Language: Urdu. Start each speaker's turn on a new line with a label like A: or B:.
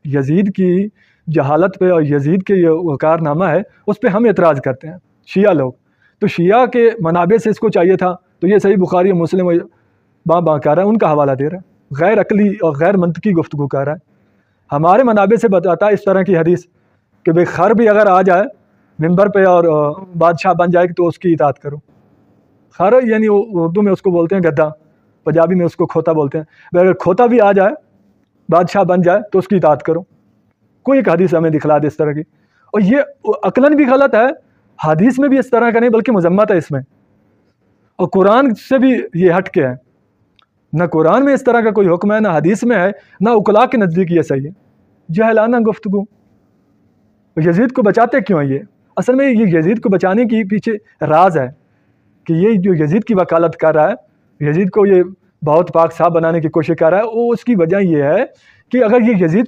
A: یزید کی جہالت پہ اور یزید کے یہ کارنامہ ہے اس پہ ہم اعتراض کرتے ہیں شیعہ لوگ. تو شیعہ کے منابع سے اس کو چاہیے تھا تو یہ صحیح بخاری اور مسلم باں کر رہا ہے، ان کا حوالہ دے رہا ہے، غیر عقلی اور غیر منطقی گفتگو کر رہا ہے. ہمارے منابع سے بتاتا ہے اس طرح کی حدیث کہ بھئی خر بھی اگر آ جائے ممبر پہ اور بادشاہ بن جائے تو اس کی اطاعت کرو. خر یعنی اردو میں اس کو بولتے ہیں گدھا، پنجابی میں اس کو کھوتا بولتے ہیں. بھئی اگر کھوتا بھی آ جائے بادشاہ بن جائے تو اس کی اطاعت کرو. کوئی ایک حدیث ہمیں دکھلا دے اس طرح کی. اور یہ عقلاً بھی غلط ہے، حدیث میں بھی اس طرح کا نہیں بلکہ مذمت ہے اس میں، اور قرآن سے بھی یہ ہٹ کے ہے. نہ قرآن میں اس طرح کا کوئی حکم ہے، نہ حدیث میں ہے، نہ عقلاء کے نزدیک یہ صحیح ہے. جہلانہ گفتگو. یزید کو بچاتے کیوں ہیں یہ؟ اصل میں یہ یزید کو بچانے کی پیچھے راز ہے کہ یہ جو یزید کی وکالت کر رہا ہے، یزید کو یہ بہت پاک صاف بنانے کی کوشش کر رہا ہے، وہ اس کی وجہ یہ ہے کہ اگر یہ یزید